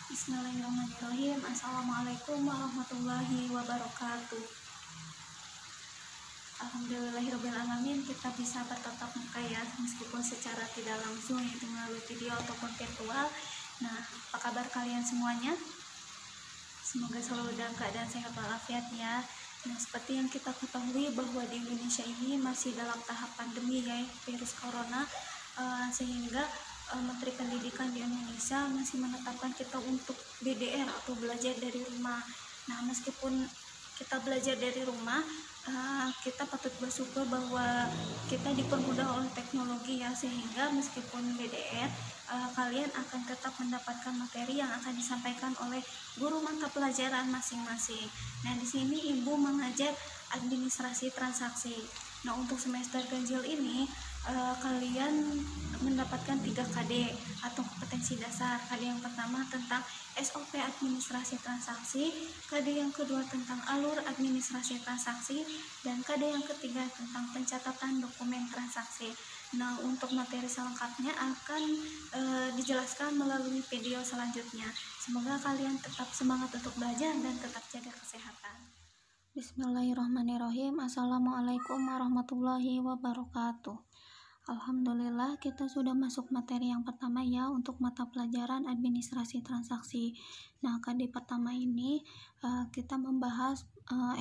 Bismillahirrahmanirrahim. Assalamualaikum warahmatullahi wabarakatuh. Alhamdulillahirrahmanirrahim, kita bisa bertatap muka ya, meskipun secara tidak langsung, yaitu melalui video ataupun virtual. Nah, apa kabar kalian semuanya? Semoga selalu dalam keadaan sehat walafiat ya. Nah, seperti yang kita ketahui bahwa di Indonesia ini masih dalam tahap pandemi ya, virus corona, sehingga Menteri Pendidikan di Indonesia masih menetapkan kita untuk BDR atau belajar dari rumah. Nah, meskipun kita belajar dari rumah, kita patut bersyukur bahwa kita dipermudah oleh teknologi ya, sehingga meskipun BDR, kalian akan tetap mendapatkan materi yang akan disampaikan oleh guru mata pelajaran masing-masing. Nah, di sini Ibu mengajar administrasi transaksi. Nah, untuk semester ganjil ini kalian mendapatkan 3 KD atau kompetensi dasar. KD yang pertama tentang SOP administrasi transaksi, KD yang kedua tentang alur administrasi transaksi, dan KD yang ketiga tentang pencatatan dokumen transaksi. Nah, untuk materi selengkapnya akan dijelaskan melalui video selanjutnya. Semoga kalian tetap semangat untuk belajar dan tetap jaga kesehatan. Bismillahirrahmanirrahim. Assalamualaikum warahmatullahi wabarakatuh. Alhamdulillah, kita sudah masuk materi yang pertama ya, untuk mata pelajaran administrasi transaksi. Nah, KD pertama ini kita membahas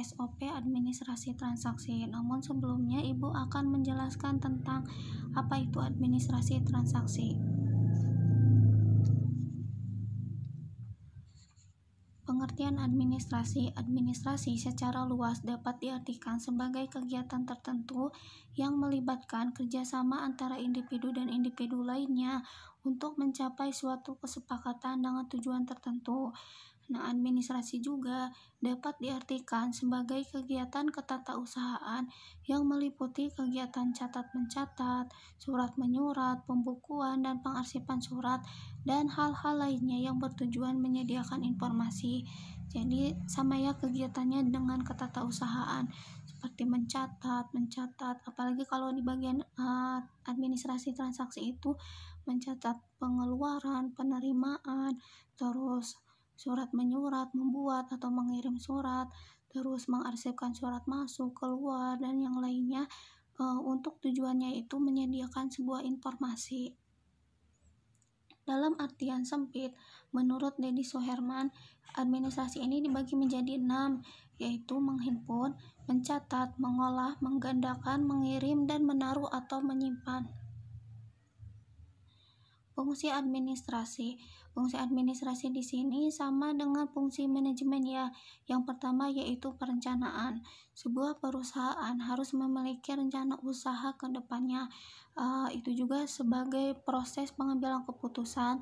SOP administrasi transaksi. Namun sebelumnya Ibu akan menjelaskan tentang apa itu administrasi transaksi. Pengertian administrasi secara luas dapat diartikan sebagai kegiatan tertentu yang melibatkan kerjasama antara individu dan individu lainnya untuk mencapai suatu kesepakatan dengan tujuan tertentu. Nah, administrasi juga dapat diartikan sebagai kegiatan ketatausahaan yang meliputi kegiatan catat-mencatat, surat-menyurat, pembukuan dan pengarsipan surat, dan hal-hal lainnya yang bertujuan menyediakan informasi. Jadi sama ya kegiatannya dengan ketatausahaan, seperti mencatat, apalagi kalau di bagian administrasi transaksi itu mencatat pengeluaran, penerimaan, terus surat menyurat, membuat atau mengirim surat, terus mengarsipkan surat masuk, keluar, dan yang lainnya, untuk tujuannya itu menyediakan sebuah informasi. Dalam artian sempit, menurut Deddy Suherman, administrasi ini dibagi menjadi 6, yaitu menghimpun, mencatat, mengolah, menggandakan, mengirim, dan menaruh atau menyimpan. Fungsi administrasi di sini sama dengan fungsi manajemen ya. Yang pertama yaitu perencanaan. Sebuah perusahaan harus memiliki rencana usaha ke depannya. Itu juga sebagai proses pengambilan keputusan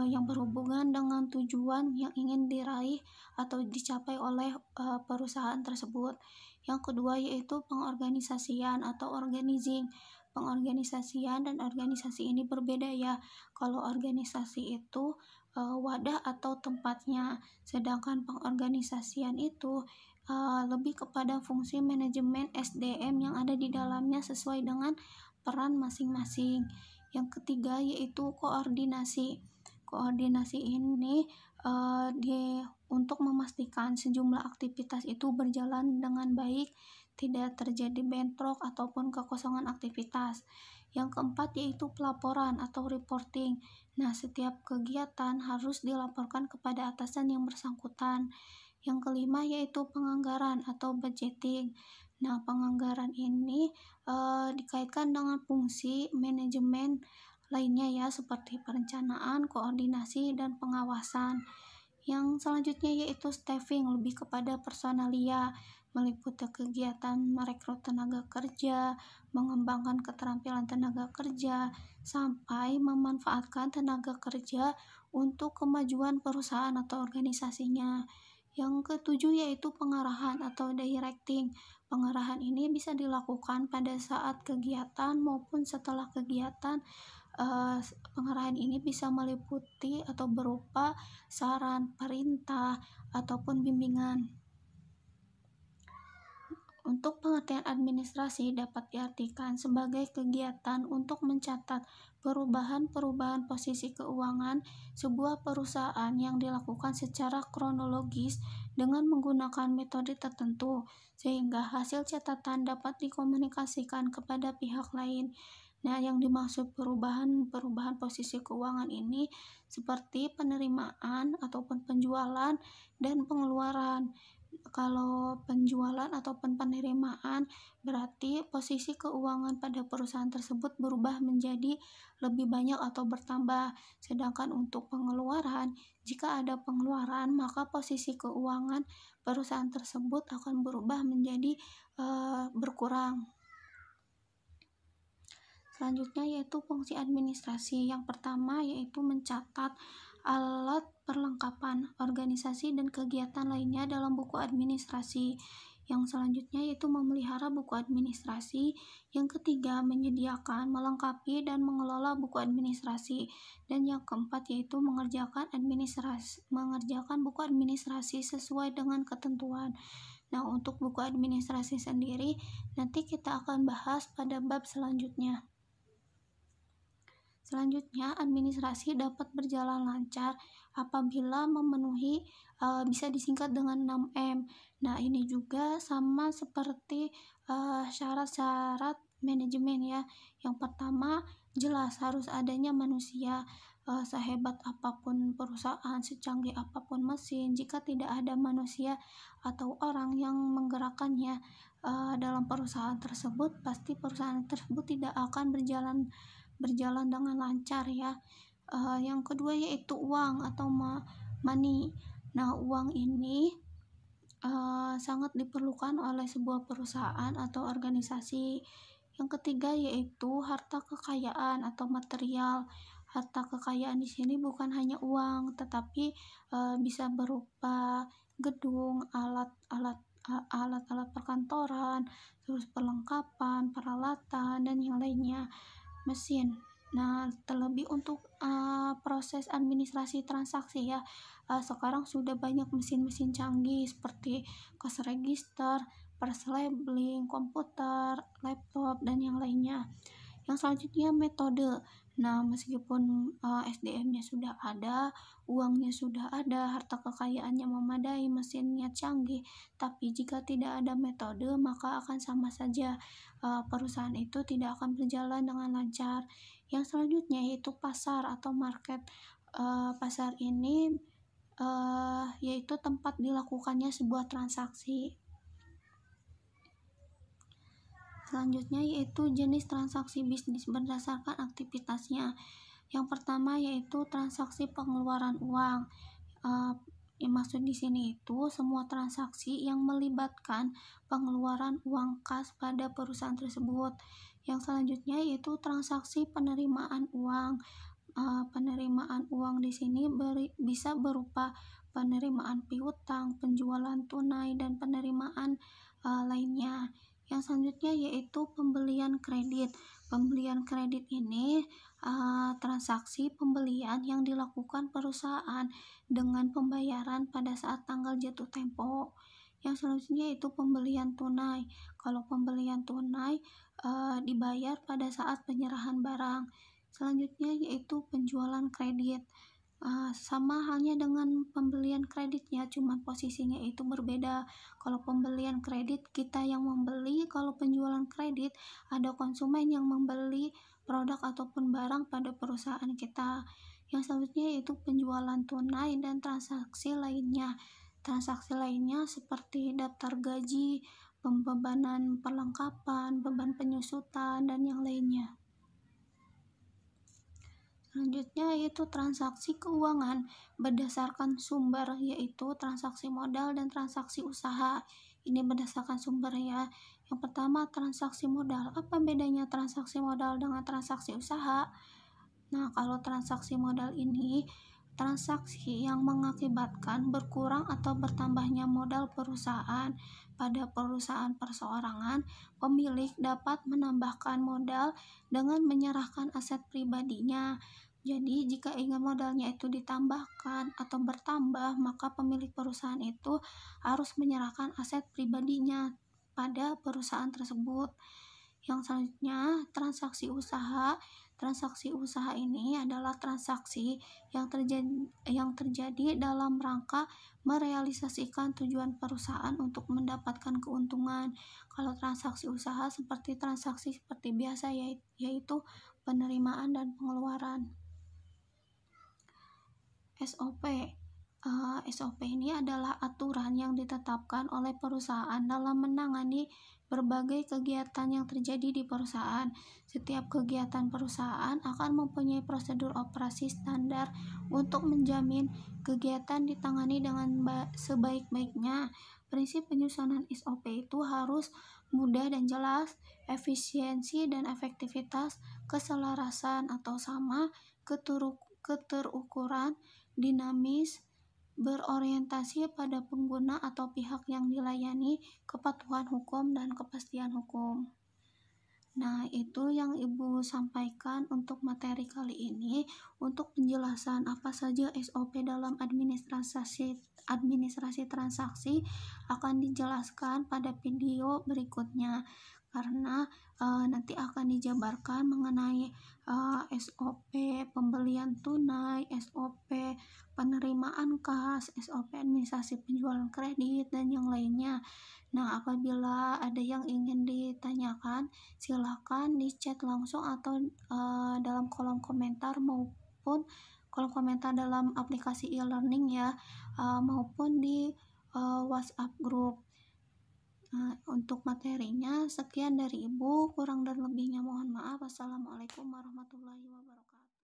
yang berhubungan dengan tujuan yang ingin diraih atau dicapai oleh perusahaan tersebut. Yang kedua yaitu pengorganisasian atau organizing. Pengorganisasian dan organisasi ini berbeda ya. Kalau organisasi itu wadah atau tempatnya, sedangkan pengorganisasian itu lebih kepada fungsi manajemen SDM yang ada di dalamnya sesuai dengan peran masing-masing. Yang ketiga yaitu koordinasi. Koordinasi ini untuk memastikan sejumlah aktivitas itu berjalan dengan baik, tidak terjadi bentrok ataupun kekosongan aktivitas. Yang keempat yaitu pelaporan atau reporting. Nah, setiap kegiatan harus dilaporkan kepada atasan yang bersangkutan. Yang kelima yaitu penganggaran atau budgeting. Nah, penganggaran ini dikaitkan dengan fungsi manajemen lainnya ya, seperti perencanaan, koordinasi, dan pengawasan. Yang selanjutnya yaitu staffing, lebih kepada personalia, meliputi kegiatan merekrut tenaga kerja, mengembangkan keterampilan tenaga kerja, sampai memanfaatkan tenaga kerja untuk kemajuan perusahaan atau organisasinya. Yang ketujuh yaitu pengarahan atau directing. Pengarahan ini bisa dilakukan pada saat kegiatan maupun setelah kegiatan. Pengarahan ini bisa meliputi atau berupa saran, perintah, ataupun bimbingan. Untuk pengertian administrasi dapat diartikan sebagai kegiatan untuk mencatat perubahan-perubahan posisi keuangan sebuah perusahaan yang dilakukan secara kronologis dengan menggunakan metode tertentu, sehingga hasil catatan dapat dikomunikasikan kepada pihak lain. Nah, yang dimaksud perubahan-perubahan posisi keuangan ini seperti penerimaan ataupun penjualan dan pengeluaran. Kalau penjualan ataupun penerimaan berarti posisi keuangan pada perusahaan tersebut berubah menjadi lebih banyak atau bertambah. Sedangkan untuk pengeluaran, jika ada pengeluaran maka posisi keuangan perusahaan tersebut akan berubah menjadi berkurang. Selanjutnya yaitu fungsi administrasi. Yang pertama yaitu mencatat alat perlengkapan organisasi dan kegiatan lainnya dalam buku administrasi. Yang selanjutnya yaitu memelihara buku administrasi. Yang ketiga menyediakan, melengkapi dan mengelola buku administrasi. Dan yang keempat yaitu mengerjakan buku administrasi sesuai dengan ketentuan. Nah, untuk buku administrasi sendiri nanti kita akan bahas pada bab selanjutnya. Selanjutnya, administrasi dapat berjalan lancar apabila memenuhi bisa disingkat dengan 6M. Nah, ini juga sama seperti syarat-syarat manajemen ya. Yang pertama, jelas harus adanya manusia. Sehebat apapun perusahaan, secanggih apapun mesin, jika tidak ada manusia atau orang yang menggerakkannya dalam perusahaan tersebut, pasti perusahaan tersebut tidak akan berjalan dengan lancar ya. Yang kedua yaitu uang atau money. Nah, uang ini sangat diperlukan oleh sebuah perusahaan atau organisasi. Yang ketiga yaitu harta kekayaan atau material. Harta kekayaan di sini bukan hanya uang, tetapi bisa berupa gedung, alat-alat perkantoran, terus perlengkapan, peralatan dan yang lainnya, mesin. Nah, terlebih untuk proses administrasi transaksi ya, sekarang sudah banyak mesin-mesin canggih seperti cash register, pers labeling, komputer, laptop dan yang lainnya. Yang selanjutnya metode. Nah, meskipun SDM-nya sudah ada, uangnya sudah ada, harta kekayaannya memadai, mesinnya canggih, tapi jika tidak ada metode maka akan sama saja perusahaan itu tidak akan berjalan dengan lancar. Yang selanjutnya yaitu pasar atau market. Pasar ini yaitu tempat dilakukannya sebuah transaksi. Selanjutnya yaitu jenis transaksi bisnis berdasarkan aktivitasnya. Yang pertama yaitu transaksi pengeluaran uang. Yang maksud di sini itu semua transaksi yang melibatkan pengeluaran uang kas pada perusahaan tersebut. Yang selanjutnya yaitu transaksi penerimaan uang. Penerimaan uang di sini bisa berupa penerimaan piutang, penjualan tunai dan penerimaan lainnya. Yang selanjutnya yaitu pembelian kredit. Pembelian kredit ini transaksi pembelian yang dilakukan perusahaan dengan pembayaran pada saat tanggal jatuh tempo. Yang selanjutnya yaitu pembelian tunai. Kalau pembelian tunai dibayar pada saat penyerahan barang. Selanjutnya yaitu penjualan kredit. Sama halnya dengan pembelian kreditnya, cuma posisinya itu berbeda. Kalau pembelian kredit kita yang membeli, kalau penjualan kredit ada konsumen yang membeli produk ataupun barang pada perusahaan kita. Yang selanjutnya yaitu penjualan tunai dan transaksi lainnya. Transaksi lainnya seperti daftar gaji, pembebanan perlengkapan, beban penyusutan dan yang lainnya. Selanjutnya yaitu transaksi keuangan berdasarkan sumber, yaitu transaksi modal dan transaksi usaha. Ini berdasarkan sumber ya. Yang pertama transaksi modal. Apa bedanya transaksi modal dengan transaksi usaha? Nah, kalau transaksi modal ini transaksi yang mengakibatkan berkurang atau bertambahnya modal perusahaan. Pada perusahaan perseorangan, pemilik dapat menambahkan modal dengan menyerahkan aset pribadinya. Jadi, jika ingin modalnya itu ditambahkan atau bertambah, maka pemilik perusahaan itu harus menyerahkan aset pribadinya. pada perusahaan tersebut. Yang selanjutnya, transaksi usaha. Transaksi usaha ini adalah transaksi yang terjadi dalam rangka merealisasikan tujuan perusahaan untuk mendapatkan keuntungan. Kalau transaksi usaha seperti transaksi seperti biasa, yaitu penerimaan dan pengeluaran. SOP. SOP ini adalah aturan yang ditetapkan oleh perusahaan dalam menangani berbagai kegiatan yang terjadi di perusahaan. Setiap kegiatan perusahaan akan mempunyai prosedur operasi standar untuk menjamin kegiatan ditangani dengan sebaik-baiknya. Prinsip penyusunan SOP itu harus mudah dan jelas, efisiensi dan efektivitas, keselarasan atau sama, keterukuran, dinamis, berorientasi pada pengguna atau pihak yang dilayani, kepatuhan hukum, dan kepastian hukum. Nah, itu yang Ibu sampaikan untuk materi kali ini. Untuk penjelasan apa saja SOP dalam administrasi transaksi akan dijelaskan pada video berikutnya, karena nanti akan dijabarkan mengenai SOP pembelian tunai, SOP penerimaan kas, SOP administrasi penjualan kredit, dan yang lainnya. Nah, apabila ada yang ingin ditanyakan, silakan di chat langsung atau dalam kolom komentar maupun kolom komentar dalam aplikasi e-learning ya, maupun di WhatsApp group. Untuk materinya sekian dari Ibu, kurang dan lebihnya mohon maaf. Wassalamualaikum warahmatullahi wabarakatuh.